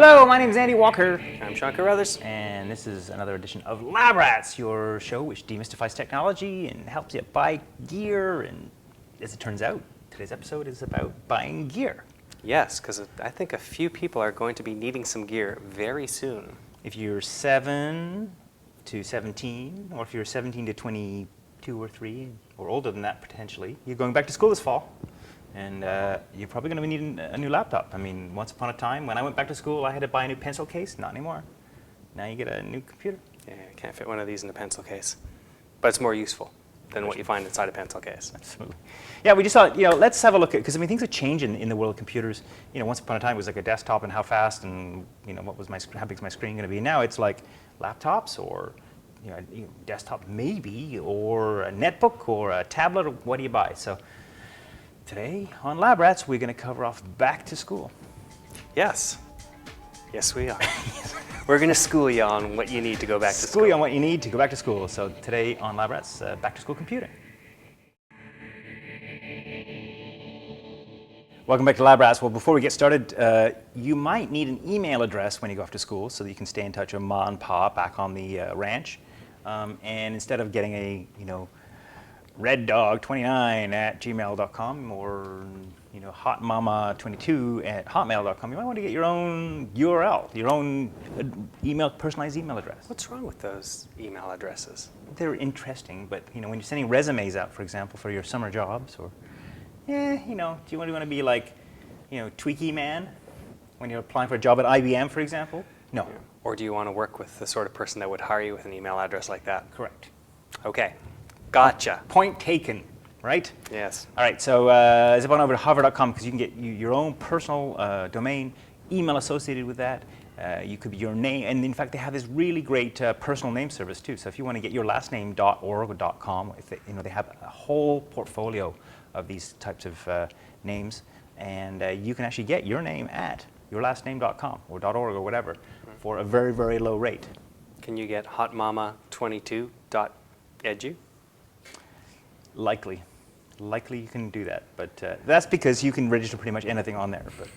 Hello, my name is Andy Walker. I'm Sean Carruthers. And this is another edition of Lab Rats, your show which demystifies technology and helps you buy gear. And as it turns out, today's episode is about buying gear. Yes, because I think a few people are going to be needing some gear very soon. If you're 7 to 17, or if you're 17 to 22 or 3, or older than that potentially, you're going back to school this fall. And you're probably going to be needing a new laptop. I mean, once upon a time, when I went back to school, I had to buy a new pencil case. Not anymore. Now you get a new computer. Yeah, I can't fit one of these in a pencil case. But it's more useful than what you find inside a pencil case. Absolutely. Yeah, we just thought, let's have a look at, because I mean, things have changed in the world of computers. Once upon a time, it was like a desktop and how fast and, what was how big is my screen going to be. Now it's like laptops or, desktop maybe, or a netbook or a tablet, or what do you buy? So today on Lab Rats, we're going to cover off back to school. Yes. Yes, we are. We're going to school you on what you need to go back to school. School you on what you need to go back to school. So today on Lab Rats, back to school computing. Welcome back to Lab Rats. Well, before we get started, you might need an email address when you go off to school so that you can stay in touch with Ma and Pa back on the ranch. And instead of getting a, reddog29@gmail.com or hotmama22@hotmail.com. You might want to get your own URL, your own personalized email address. What's wrong with those email addresses? They're interesting, but when you're sending resumes out, for example, for your summer jobs, or do you want to be like, Tweaky Man when you're applying for a job at IBM, for example? No. Yeah. Or do you want to work with the sort of person that would hire you with an email address like that? Correct. Okay. Gotcha. Point taken, right? Yes. All right, so zip on over to hover.com because you can get your own personal domain, email associated with that. You could be your name, and in fact, they have this really great personal name service too. So if you want to get your last name.org or .com, they have a whole portfolio of these types of names, and you can actually get your name at yourlastname.com or .org or whatever for a very, very low rate. Can you get hotmama22.edu? Likely you can do that, but that's because you can register pretty much anything on there. But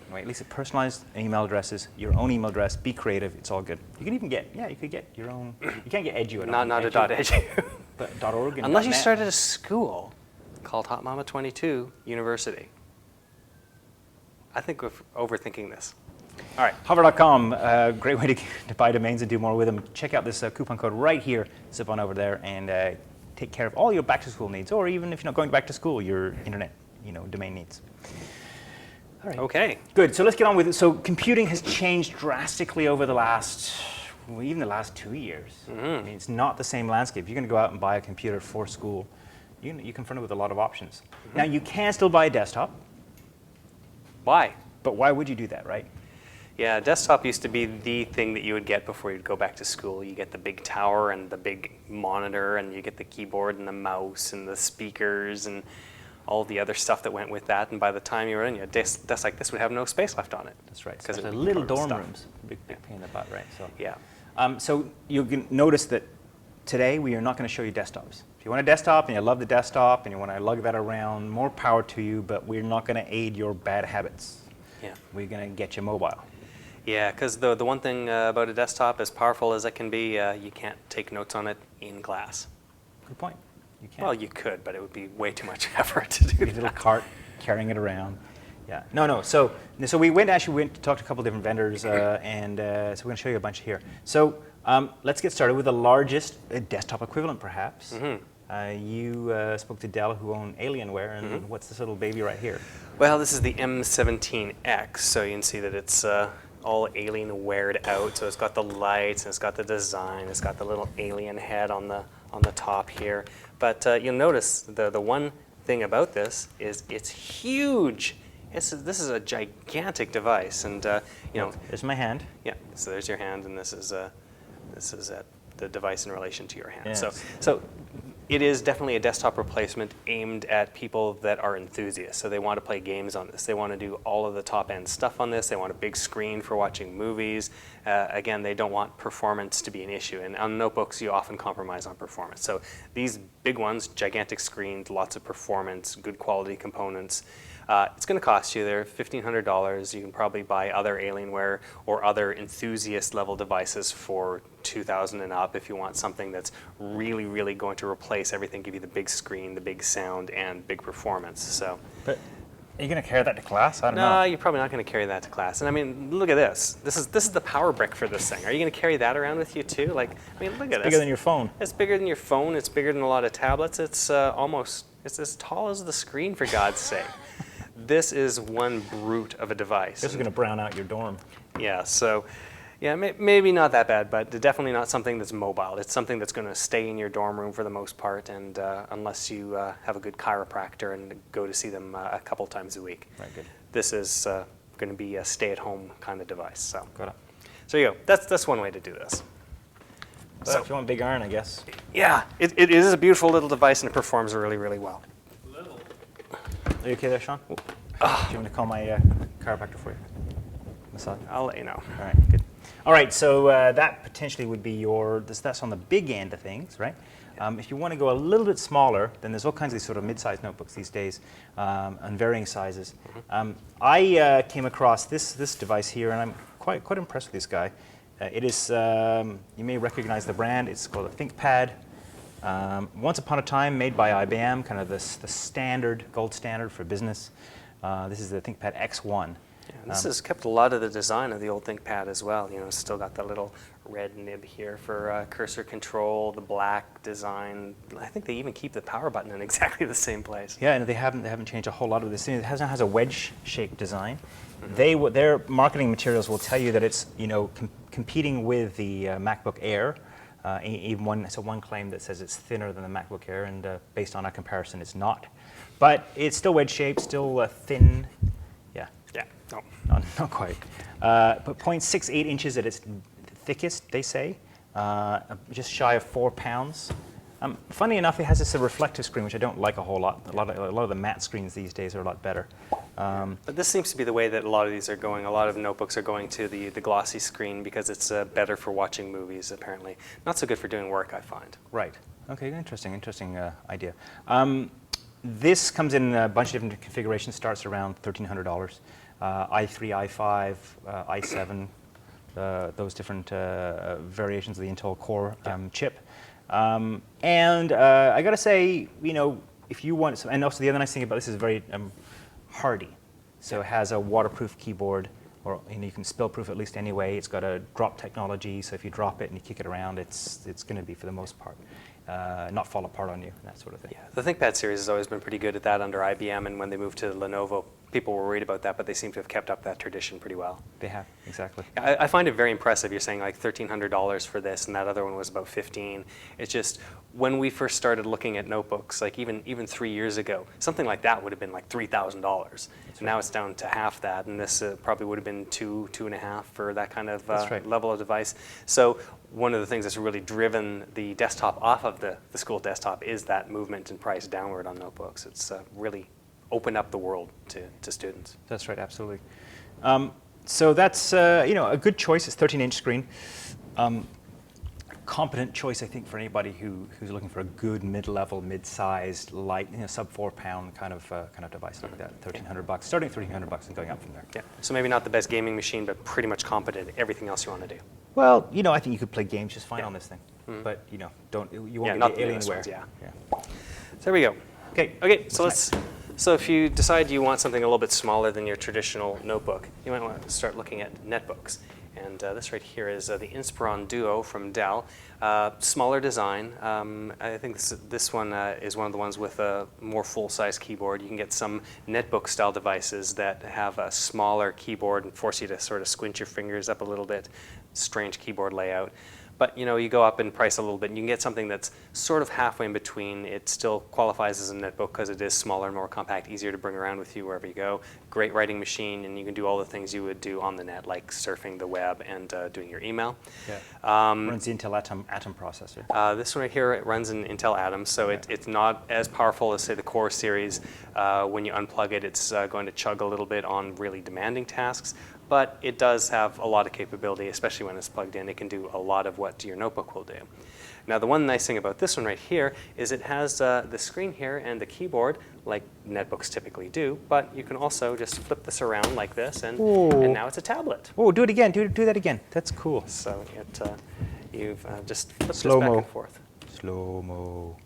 anyway, at least it personalized email addresses, your own email address, be creative, it's all good. You can even get, you could get your own, you can't get edu. Not a .edu. But .org and Unless you .net. started a school called hotmama22 University. I think we're overthinking this. All right, hover.com, great way to buy domains and do more with them. Check out this coupon code right here, zip on over there, and take care of all your back-to-school needs, or even if you're not going back to school, your internet, domain needs. All right. Okay. Good. So let's get on with it. So computing has changed drastically over the even the last 2 years. Mm-hmm. I mean, it's not the same landscape. You're going to go out and buy a computer for school. You're confronted with a lot of options. Mm-hmm. Now you can still buy a desktop. Why? But why would you do that, right? Yeah, desktop used to be the thing that you would get before you'd go back to school. You get the big tower and the big monitor, and you get the keyboard and the mouse and the speakers and all the other stuff that went with that. And by the time you were in, your desk like this would have no space left on it. That's right. Because it's little dorm rooms, big pain in the butt, right? So yeah. So you can notice that today we are not going to show you desktops. If you want a desktop and you love the desktop and you want to lug that around, more power to you. But we're not going to aid your bad habits. Yeah. We're going to get you mobile. Yeah, because the one thing about a desktop, as powerful as it can be, you can't take notes on it in class. Good point. You can't. Well, you could, but it would be way too much effort to do a little cart carrying it around. Yeah. No. So we went to talk to a couple different vendors, and so we're going to show you a bunch here. So let's get started with the largest desktop equivalent, perhaps. Mm-hmm. You spoke to Dell, who own Alienware, and what's this little baby right here? Well, this is the M17X, so you can see that it's all Alienwared out. So it's got the lights, and it's got the design, it's got the little alien head on the top here. But you'll notice the one thing about this is it's huge. This is a gigantic device, and There's my hand. Yeah, so there's your hand, and this is the device in relation to your hand. Yes. So it is definitely a desktop replacement aimed at people that are enthusiasts. So they want to play games on this. They want to do all of the top-end stuff on this. They want a big screen for watching movies. Again, they don't want performance to be an issue. And on notebooks, you often compromise on performance. So these big ones, gigantic screens, lots of performance, good quality components. It's going to cost you there $1,500. You can probably buy other Alienware or other enthusiast level devices for $2,000 and up if you want something that's really, really going to replace everything, give you the big screen, the big sound, and big performance. So. But are you going to carry that to class? I don't know. No, you're probably not going to carry that to class. And I mean, look at this. This is the power brick for this thing. Are you going to carry that around with you too? Like, I mean, look at this. Bigger than your phone. It's bigger than your phone. It's bigger than a lot of tablets. It's it's as tall as the screen, for God's sake. This is one brute of a device. This is going to brown out your dorm. Yeah, so, yeah, maybe not that bad, but definitely not something that's mobile. It's something that's going to stay in your dorm room for the most part, and unless you have a good chiropractor and go to see them a couple times a week. Right, good. This is going to be a stay-at-home kind of device. So, Got it. so you go. That's one way to do this. But if you want big iron, I guess. Yeah, it is a beautiful little device, and it performs really, really well. Are you okay there, Sean? Do you want to call my chiropractor for you? Massage? I'll let you know. All right, good. All right, so that potentially would be that's on the big end of things, right? If you want to go a little bit smaller, then there's all kinds of these sort of mid-sized notebooks these days, and varying sizes. I came across this device here, and I'm quite impressed with this guy. It is, you may recognize the brand. It's called a ThinkPad. Once upon a time, made by IBM, kind of the gold standard for business. This is the ThinkPad X1. Yeah, this has kept a lot of the design of the old ThinkPad as well. You know, it's still got that little red nib here for cursor control, the black design. I think they even keep the power button in exactly the same place. Yeah, and they haven't changed a whole lot of this. It has a wedge-shaped design. Their marketing materials will tell you that it's competing with the MacBook Air. Even one claim that says it's thinner than the MacBook Air, and based on a comparison, it's not. But it's still wedge-shaped, still thin. Yeah, no. Not quite. But 0.68 inches at its thickest, they say, just shy of 4 pounds. Funny enough, it has this reflective screen, which I don't like a whole lot. A lot of the matte screens these days are a lot better. But this seems to be the way that a lot of these are going. A lot of notebooks are going to the glossy screen because it's better for watching movies, apparently. Not so good for doing work, I find. Right. Okay, interesting idea. This comes in a bunch of different configurations, starts around $1,300. i3, i5, i7, those different variations of the Intel Core chip. And I got to say, if you want, and also the other nice thing about this is very hardy. So it has a waterproof keyboard, or you can spill-proof at least anyway. It's got a drop technology, so if you drop it and you kick it around, it's going to be, for the most part, not fall apart on you, that sort of thing. Yeah, the ThinkPad series has always been pretty good at that under IBM, and when they moved to Lenovo, people were worried about that, but they seem to have kept up that tradition pretty well. They have, exactly. I find it very impressive. You're saying like $1,300 for this, and that other one was about $15. It's just, when we first started looking at notebooks, like even 3 years ago, something like that would have been like $3,000. And now it's down to half that, and this probably would have been two and a half for that kind of level of device. So one of the things that's really driven the desktop off of the school desktop is that movement in price downward on notebooks. It's really opened up the world to students. That's right, absolutely. So that's a good choice. It's 13-inch screen. Competent choice, I think, for anybody who's looking for a good mid-level, mid-sized, light, sub 4 pound kind of device like that. $1,300, starting at $1,300 and going up from there. Yeah. So maybe not the best gaming machine, but pretty much competent at everything else you want to do. Well, I think you could play games just fine on this thing. But you won't get the Alienware. Yeah. So there we go. Okay. So if you decide you want something a little bit smaller than your traditional notebook, you might want to start looking at netbooks. And this right here is the Inspiron Duo from Dell. Smaller design. I think this one is one of the ones with a more full-size keyboard. You can get some netbook-style devices that have a smaller keyboard and force you to sort of squint your fingers up a little bit. Strange keyboard layout. But you go up in price a little bit, and you can get something that's sort of halfway in between. It still qualifies as a netbook because it is smaller and more compact, easier to bring around with you wherever you go. Great writing machine, and you can do all the things you would do on the net, like surfing the web and doing your email. Yeah. Runs the Intel Atom processor. This one right here, it runs an Intel Atom, so it's not as powerful as, say, the Core series. When you unplug it, it's going to chug a little bit on really demanding tasks. But it does have a lot of capability, especially when it's plugged in. It can do a lot of what your notebook will do. Now, the one nice thing about this one right here is it has the screen here and the keyboard, like netbooks typically do, but you can also just flip this around like this, and now it's a tablet. Oh, do it again. Do that again. That's cool. So you've just flipped this Slow-mo. back and forth. Slow-mo.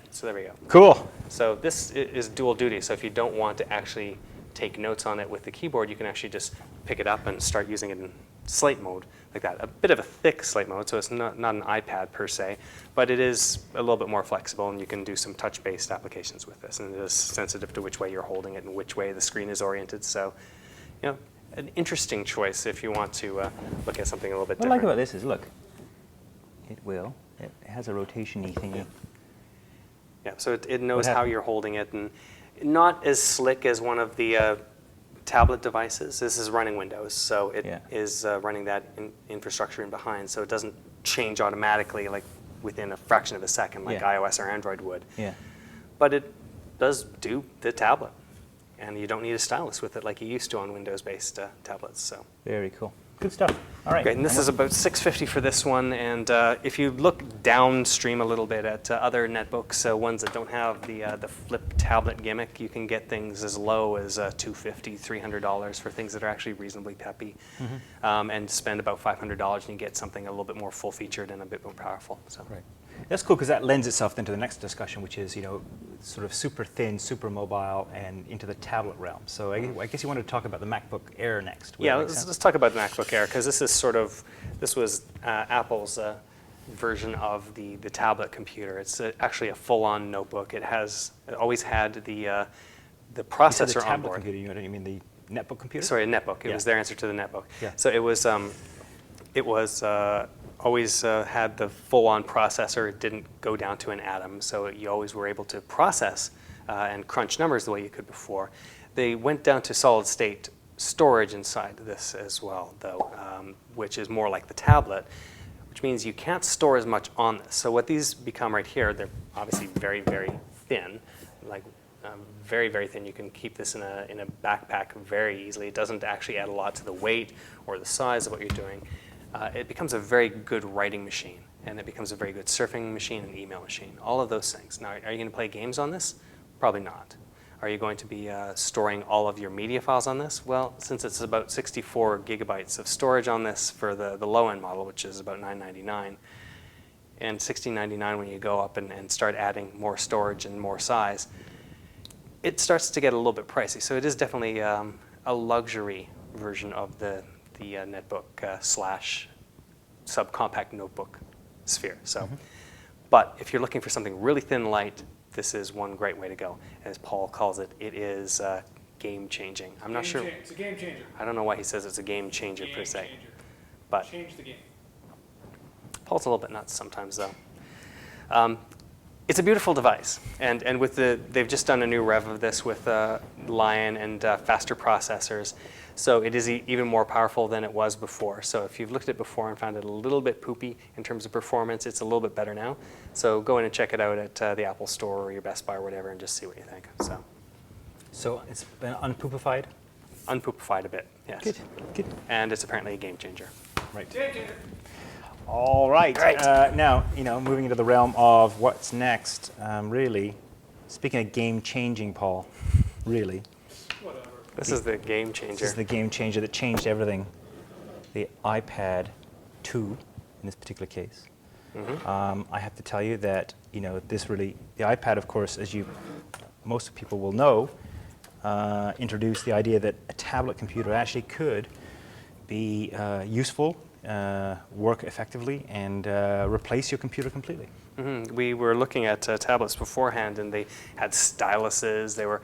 So there we go. Cool. So this is dual duty. So if you don't want to actually take notes on it with the keyboard, you can actually just pick it up and start using it in slate mode like that. A bit of a thick slate mode, so it's not an iPad per se, but it is a little bit more flexible, and you can do some touch-based applications with this, and it is sensitive to which way you're holding it and which way the screen is oriented. So, an interesting choice if you want to look at something a little bit What I different. like about this is, look, it has a rotation-y thingy. Yeah, so it knows how happened? you're holding it, and not as slick as one of the tablet devices. This is running Windows, so it is running that infrastructure in behind, so it doesn't change automatically like within a fraction of a second like iOS or Android would. Yeah. But it does do the tablet, and you don't need a stylus with it like you used to on Windows-based tablets. So. Very cool. Good stuff. All right. Okay, and this is about $650 for this one, and if you look downstream a little bit at other netbooks, ones that don't have the flip tablet gimmick, you can get things as low as $250, $300 for things that are actually reasonably peppy, and spend about $500 and you get something a little bit more full-featured and a bit more powerful. So. Right. That's cool because that lends itself then to the next discussion, which is sort of super thin, super mobile, and into the tablet realm. So I guess you wanted to talk about the MacBook Air next. Yeah, let's talk about the MacBook Air, because this was Apple's version of the tablet computer. It's actually a full-on notebook. It always had the processor the on tablet board. computer, you mean the netbook computer? Sorry, a netbook. It was their answer to the netbook. Yeah. So it was always had the full-on processor. It didn't go down to an atom, so you always were able to process and crunch numbers the way you could before. They went down to solid-state storage inside this as well, though, which is more like the tablet, which means you can't store as much on this. So what these become right here, they're obviously very, very thin, like very, very thin. You can keep this in a backpack very easily. It doesn't actually add a lot to the weight or the size of what you're doing. It becomes a very good writing machine, and it becomes a very good surfing machine and email machine, all of those things. Now, are you going to play games on this? Probably not. Are you going to be storing all of your media files on this? Well, since it's about 64 gigabytes of storage on this for the low-end model, which is about $999, and $1699 when you go up and start adding more storage and more size, it starts to get a little bit pricey. So it is definitely a luxury version of the netbook slash subcompact notebook sphere. So, but if you're looking for something really thin, light, this is one great way to go. As Paul calls it, it is game changing. I'm not sure. It's a game changer. I don't know why he says it's a game changer per se. But Change the game. Paul's a little bit nuts sometimes, though. It's a beautiful device, and with they've just done a new rev of this with Lion and faster processors, so it is even more powerful than it was before. So if you've looked at it before and found it a little bit poopy in terms of performance, it's a little bit better now. So go in and check it out at the Apple Store or your Best Buy or whatever, and just see what you think. So it's been unpoopified? Unpoopified a bit, yes. Good. And it's apparently a game changer. Right. Game changer. All right. Great. Now, moving into the realm of what's next, really, speaking of game-changing, Paul, really, Whatever. This is the game changer. this is the game changer that changed everything, the iPad 2 in this particular case. I have to tell you that, the iPad, of course, as most people will know, introduced the idea that a tablet computer actually could be useful, work effectively, and replace your computer completely. We were looking at tablets beforehand, and they had styluses. They were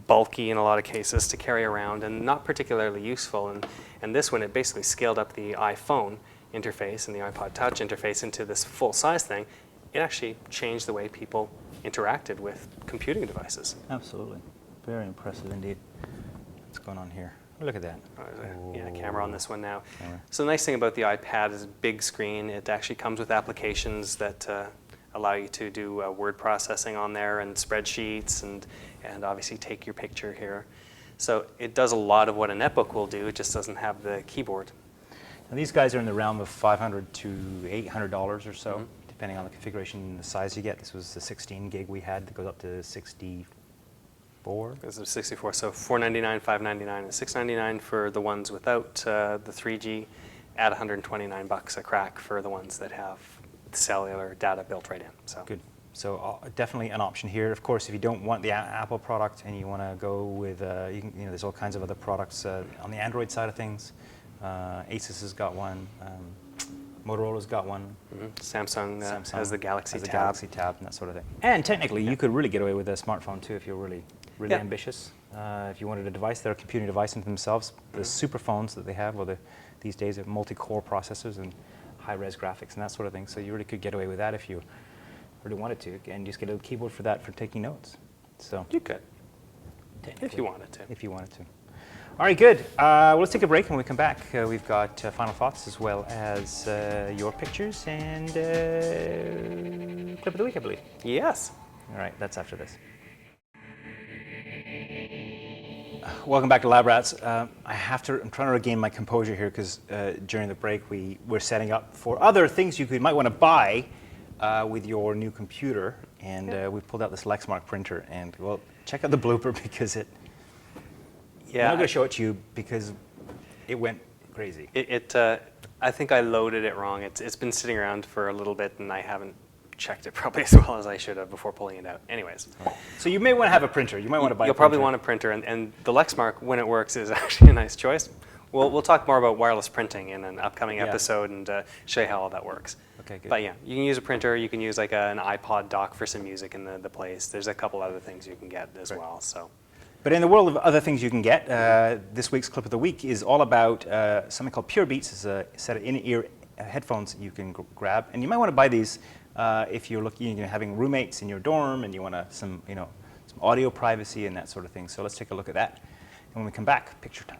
bulky in a lot of cases to carry around and not particularly useful. And this one, it basically scaled up the iPhone interface and the iPod Touch interface into this full-size thing. It actually changed the way people interacted with computing devices. Absolutely. Very impressive indeed. What's going on here? Look at that. Camera on this one now. Camera. So the nice thing about the iPad is a big screen. It actually comes with applications that allow you to do word processing on there and spreadsheets and obviously take your picture here. So it does a lot of what a netbook will do. It just doesn't have the keyboard. And these guys are in the realm of $500 to $800 or so, depending on the configuration and the size you get. This was the 16 gig we had that goes up to 64. This is 64, so $499, $599, and $699 for the ones without the 3G, at $129 a crack for the ones that have cellular data built right in. So Good. So definitely an option here. Of course, if you don't want the Apple product and you want to go with, there's all kinds of other products on the Android side of things. Asus has got one. Motorola's got one. Samsung has the Galaxy has the Tab. Galaxy Tab and that sort of thing. And technically, you could really get away with a smartphone too if you're really ambitious. If you wanted a device, they're a computing device in themselves. The super phones that they have, these days, have multi-core processors and high-res graphics and that sort of thing. So you really could get away with that if you really wanted to, and just get a keyboard for that for taking notes. So You could, if you wanted to. If you wanted to. All right, good. Well, let's take a break. When we come back, we've got final thoughts as well as your pictures and clip of the week, I believe. Yes. All right, that's after this. Welcome back to Lab Rats. I'm trying to regain my composure here because during the break we were setting up for other things you might want to buy with your new computer, and we pulled out this Lexmark printer, and well, check out the blooper because I'm not going to show it to you because it went crazy. I think I loaded it wrong. It's been sitting around for a little bit, and I haven't checked it probably as well as I should have before pulling it out. Anyways. So you may want to have a printer. You might want to buy a printer. You'll probably want a printer, and the Lexmark, when it works, is actually a nice choice. We'll talk more about wireless printing in an upcoming episode and show you how all that works. Okay, good. But yeah, you can use a printer. You can use like an iPod dock for some music in the place. There's a couple other things you can get as well. So. But in the world of other things you can get, this week's clip of the week is all about something called Pure Beats. It's a set of in-ear headphones that you can grab, and you might want to buy these if you're having roommates in your dorm and you want some audio privacy and that sort of thing. So let's take a look at that. And when we come back, picture time.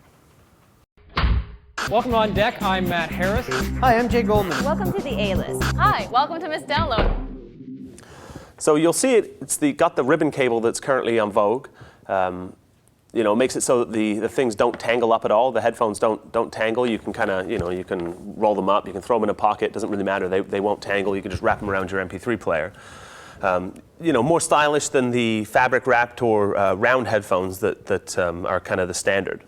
Welcome on deck. I'm Matt Harris. Hi, I'm Jay Goldman. Welcome to the A-List. Hi, welcome to Miss Download. So you'll see it's got the ribbon cable that's currently on vogue. Makes it so that the things don't tangle up at all. The headphones don't tangle. You can kind of, you can roll them up. You can throw them in a pocket. Doesn't really matter. They won't tangle. You can just wrap them around your MP3 player. More stylish than the fabric wrapped or round headphones that are kind of the standard.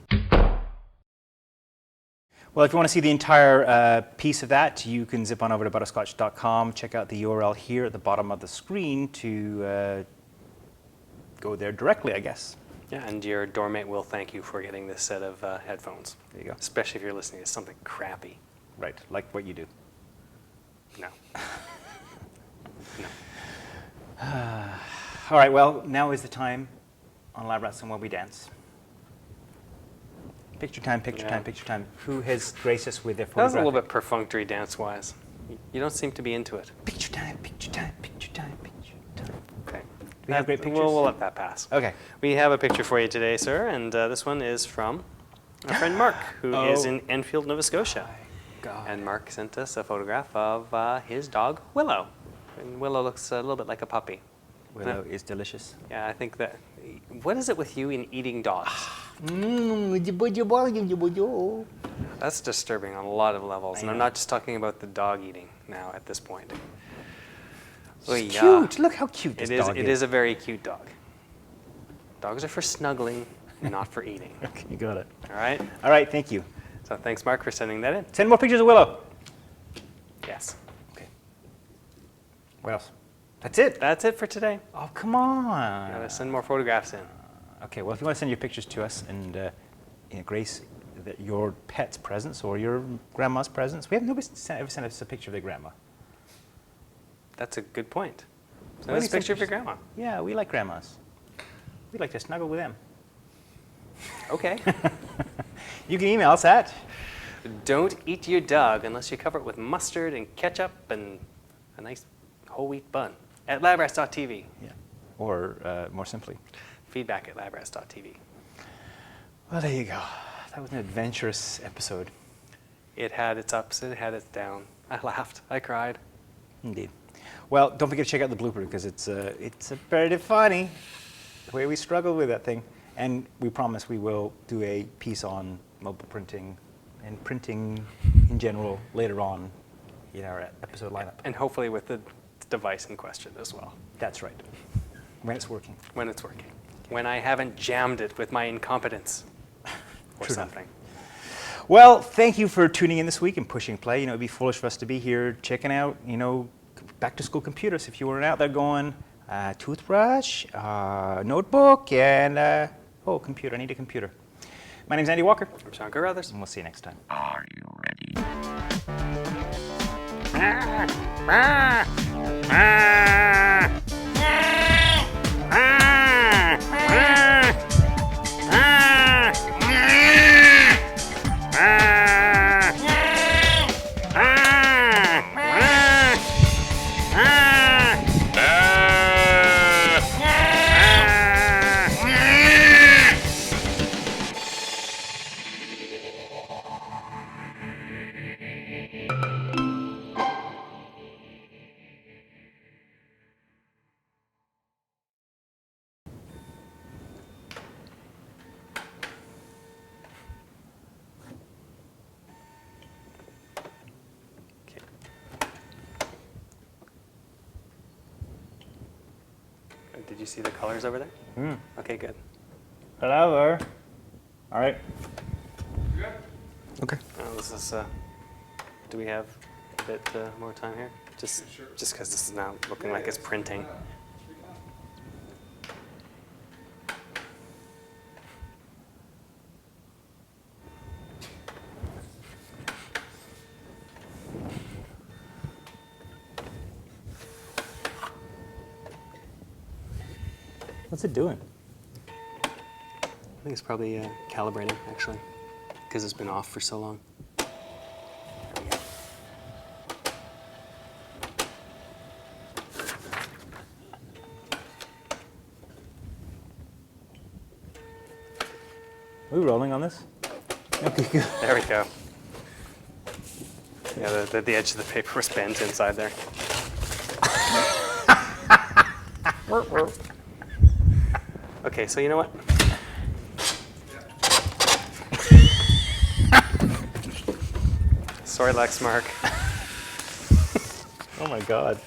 Well, if you want to see the entire piece of that, you can zip on over to butterscotch.com. Check out the URL here at the bottom of the screen to go there directly, I guess. Yeah, and your dorm mate will thank you for getting this set of headphones. There you go. Especially if you're listening to something crappy. Right, like what you do. No. No. All right, well, now is the time on Lab Rats and where we dance. Picture time, picture time, picture time. Who has graced us with their That was photographic? a little bit perfunctory dance-wise. You don't seem to be into it. Picture time, picture time, picture time, picture time. Okay. We have great pictures? We'll let that pass. Okay. We have a picture for you today, sir, and this one is from our friend Mark, who is in Enfield, Nova Scotia. God. And Mark sent us a photograph of his dog, Willow. And Willow looks a little bit like a puppy. Willow is delicious. Yeah, I think that... What is it with you in eating dogs? That's disturbing on a lot of levels, and I'm not just talking about the dog eating now at this point. It's cute. Look how cute this dog is. It is a very cute dog. Dogs are for snuggling, not for eating. Okay, you got it. All right? All right, thank you. So thanks, Mark, for sending that in. Send more pictures of Willow. Yes. Okay. What else? That's it? That's it for today. Oh, come on. Gotta send more photographs in. Okay, well, if you want to send your pictures to us and grace your pet's presents or your grandma's presents, nobody ever sent us a picture of their grandma. That's a good point. Send Why us do a you send picture of your grandma. Yeah, we like grandmas. We like to snuggle with them. Okay. You can email us at Don't eat your dog unless you cover it with mustard and ketchup and a nice whole wheat bun at labrats.tv. Yeah. Or more simply. Feedback at labrats.tv. Well, there you go. That was an adventurous episode. It had its ups, it had its downs. I laughed, I cried. Indeed. Well, don't forget to check out the blooper because it's pretty funny the way we struggle with that thing. And we promise we will do a piece on mobile printing and printing in general later on in our episode lineup. And hopefully with the device in question as well, That's right. When it's working. when it's working. When I haven't jammed it with my incompetence or True enough. something. Well, thank you for tuning in this week and pushing play. You know, it'd be foolish for us to be here checking out, you know, back to school computers. If you weren't out there going, toothbrush, notebook, and, computer. I need a computer. My name's Andy Walker, I'm Sean Carruthers. and we'll see you next time. Are you ready? Okay. Did you see the colors over there? Okay, good. Hello there. All right. Okay. Oh, this is, do we have a bit more time here? Just because this is now looking like it's printing. What's it doing? I think it's probably calibrating, actually, because it's been off for so long. There we go. Are we rolling on this? Okay, good. There we go. Yeah, the edge of the paper was bent inside there. Okay, so you know what? Sorry, Lexmark. Oh my God.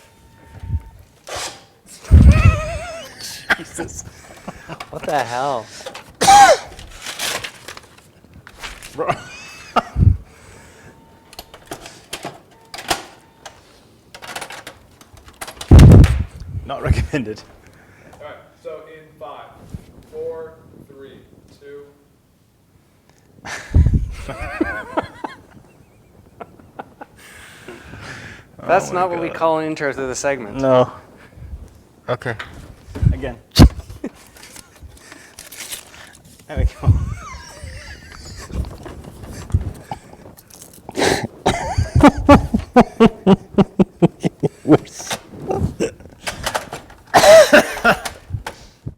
Jesus. What the hell? Not recommended. All right, so in 5, 4, 3, 2. That's not what we call an intro to the segment. No. Okay. Again. There we go.